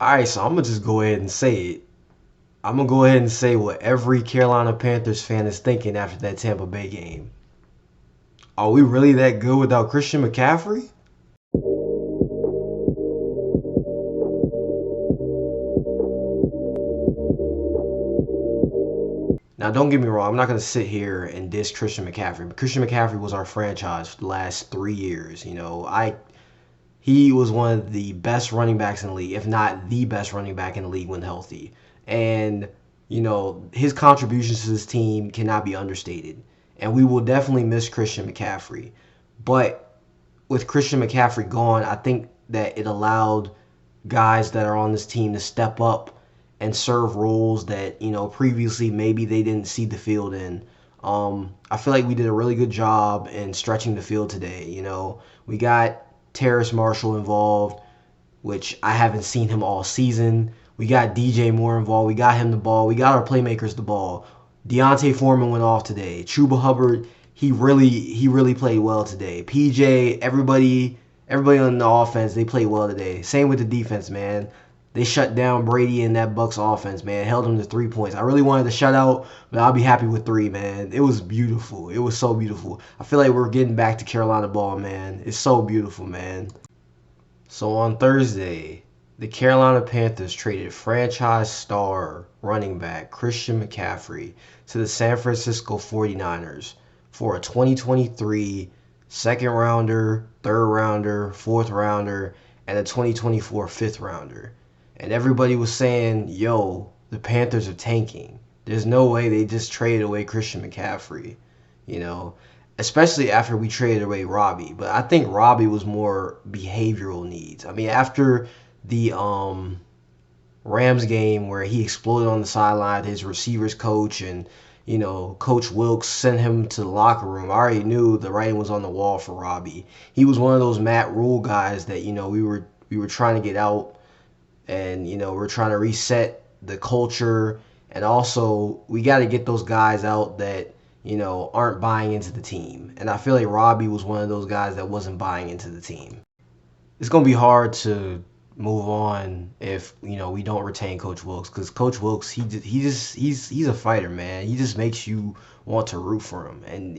All right, so I'm gonna just go ahead and say it. I'm gonna go ahead and say what every Carolina Panthers fan is thinking after that Tampa Bay game. Are we really that good without Christian McCaffrey? Now, don't get me wrong. I'm not gonna sit here and diss Christian McCaffrey. But Christian McCaffrey was our franchise for the last 3 years. He was one of the best running backs in the league, if not the best running back in the league when healthy. And, his contributions to this team cannot be understated. And we will definitely miss Christian McCaffrey. But with Christian McCaffrey gone, I think that it allowed guys that are on this team to step up and serve roles that, previously maybe they didn't see the field in. I feel like we did a really good job in stretching the field today. We got Terrace Marshall involved, which I haven't seen him all season. We got DJ Moore involved. We got him the ball. We got our playmakers the ball. Deontay Foreman went off today. Chuba Hubbard, he really played well today. PJ, everybody on the offense, they played well today. Same with the defense, man. They shut down Brady and that Bucks offense, man. Held them to 3 points. I really wanted to shut out, but I'll be happy with three, man. It was beautiful. It was so beautiful. I feel like we're getting back to Carolina ball, man. It's so beautiful, man. So on Thursday, the Carolina Panthers traded franchise star running back Christian McCaffrey to the San Francisco 49ers for a 2023 second rounder, third rounder, fourth rounder, and a 2024 fifth rounder. And everybody was saying, yo, the Panthers are tanking. There's no way they just traded away Christian McCaffrey, you know, especially after we traded away Robbie. But I think Robbie was more behavioral needs. I mean, after the Rams game where he exploded on the sideline, his receivers coach and Coach Wilkes sent him to the locker room. I already knew the writing was on the wall for Robbie. He was one of those Matt Rule guys that we were trying to get out, and we're trying to reset the culture, and also we got to get those guys out that aren't buying into the team. And I feel like Robbie was one of those guys that wasn't buying into the team. It's gonna be hard to move on if we don't retain Coach Wilkes, because Coach Wilkes he's a fighter, man. He just makes you want to root for him, and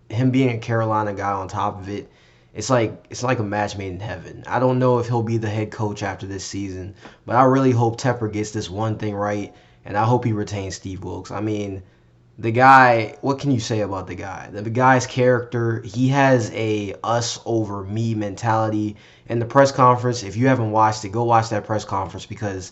him being a Carolina guy on top of it, it's like a match made in heaven. I don't know if he'll be the head coach after this season, but I really hope Tepper gets this one thing right, and I hope he retains Steve Wilkes. I mean, the guy, what can you say about the guy? The guy's character, he has a us over me mentality. In the press conference, if you haven't watched it, go watch that press conference, because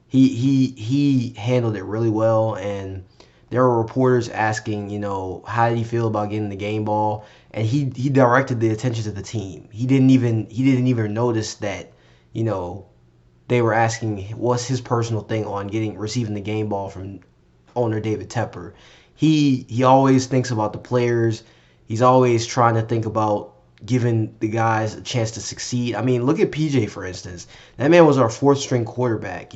he handled it really well. And there were reporters asking, how did he feel about getting the game ball, and he directed the attention to the team. He didn't even notice that, you know, they were asking what's his personal thing on getting receiving the game ball from owner David Tepper. He always thinks about the players. He's always trying to think about giving the guys a chance to succeed. I mean, look at PJ, for instance. That man was our fourth string quarterback,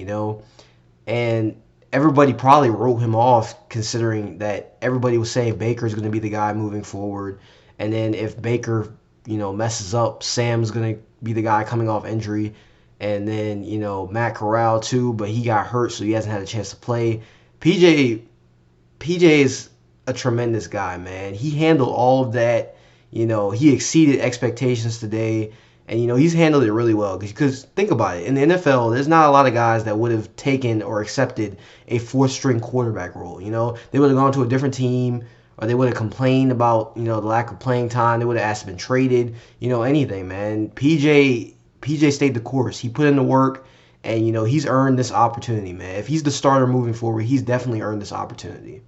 and everybody probably wrote him off, considering that everybody was saying Baker's going to be the guy moving forward. And then if Baker, messes up, Sam's going to be the guy coming off injury. And then, Matt Corral too, but he got hurt, so he hasn't had a chance to play. PJ PJ is a tremendous guy, man. He handled all of that. He exceeded expectations today, and he's handled it really well. Because think about it, in the NFL, there's not a lot of guys that would have taken or accepted a fourth string quarterback role. They would have gone to a different team, or they would have complained about the lack of playing time. They would have asked to been traded. Anything, man. PJ stayed the course. He put in the work, and he's earned this opportunity, man. If he's the starter moving forward, he's definitely earned this opportunity.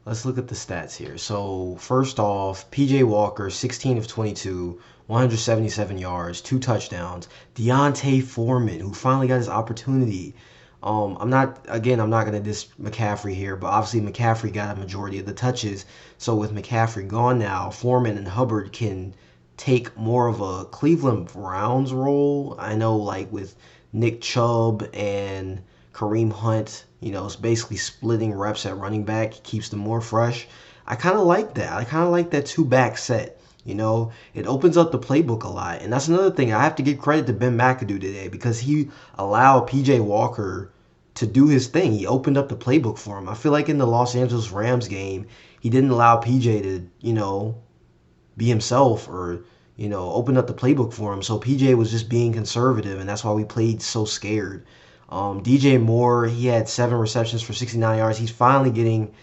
Let's look at the stats here. So first off, PJ Walker, 16 of 22, 177 yards, two touchdowns. Deontay Foreman, who finally got his opportunity. I'm not gonna diss McCaffrey here, but obviously McCaffrey got a majority of the touches. So with McCaffrey gone now, Foreman and Hubbard can take more of a Cleveland Browns role. I know, like with Nick Chubb and Kareem Hunt, it's basically splitting reps at running back, keeps them more fresh. I kind of like that. I kind of like that two back set. You know, it opens up the playbook a lot. And that's another thing. I have to give credit to Ben McAdoo today because he allowed PJ Walker to do his thing. He opened up the playbook for him. I feel like in the Los Angeles Rams game, he didn't allow PJ to, be himself or, open up the playbook for him. So PJ was just being conservative, and that's why we played so scared. DJ Moore, he had 7 receptions for 69 yards. He's finally getting,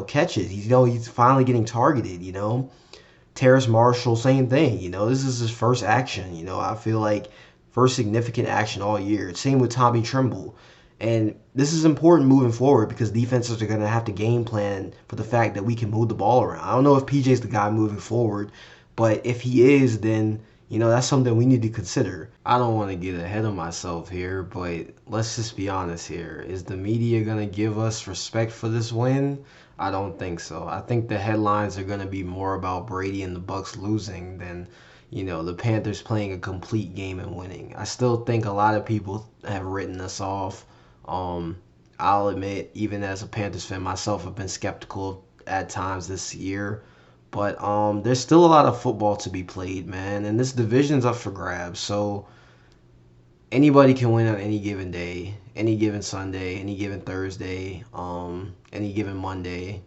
catches. He's finally getting targeted. Terrace Marshall, same thing. This is his first action. I feel like first significant action all year. Same with Tommy Tremble. And this is important moving forward because defenses are going to have to game plan for the fact that we can move the ball around. I don't know if PJ's the guy moving forward, but if he is, then, that's something we need to consider. I don't want to get ahead of myself here, but let's just be honest here. Is the media going to give us respect for this win? I don't think so. I think the headlines are going to be more about Brady and the Bucs losing than, the Panthers playing a complete game and winning. I still think a lot of people have written us off. I'll admit, even as a Panthers fan myself, I've been skeptical at times this year. But there's still a lot of football to be played, man, and this division's up for grabs. So anybody can win on any given day, any given Sunday, any given Thursday, any given Monday.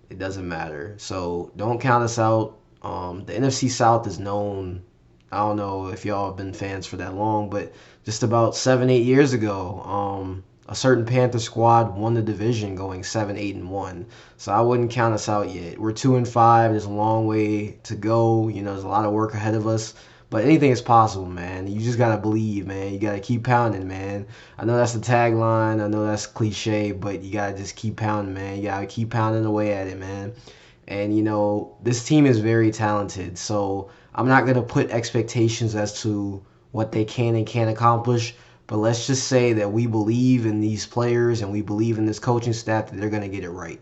It doesn't matter. So don't count us out. The NFC South is known. I don't know if y'all have been fans for that long, but just about 7, 8 years ago, a certain Panther squad won the division going 7, 8, and 1. So I wouldn't count us out yet. We're 2-5. There's a long way to go. There's a lot of work ahead of us. But anything is possible, man. You just gotta believe, man. You gotta keep pounding, man. I know that's the tagline. I know that's cliche, but you gotta just keep pounding, man. You gotta keep pounding away at it, man. And this team is very talented. So I'm not gonna put expectations as to what they can and can't accomplish. But let's just say that we believe in these players and we believe in this coaching staff that they're gonna get it right.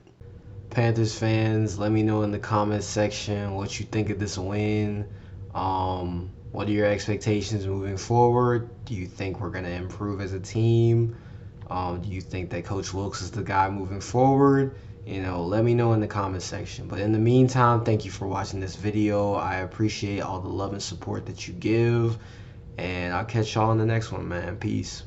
Panthers fans, let me know in the comments section what you think of this win. What are your expectations moving forward? Do you think we're going to improve as a team? Do you think that Coach Wilkes is the guy moving forward? Let me know in the comment section. But in the meantime, thank you for watching this video. I appreciate all the love and support that you give. And I'll catch y'all in the next one, man. Peace.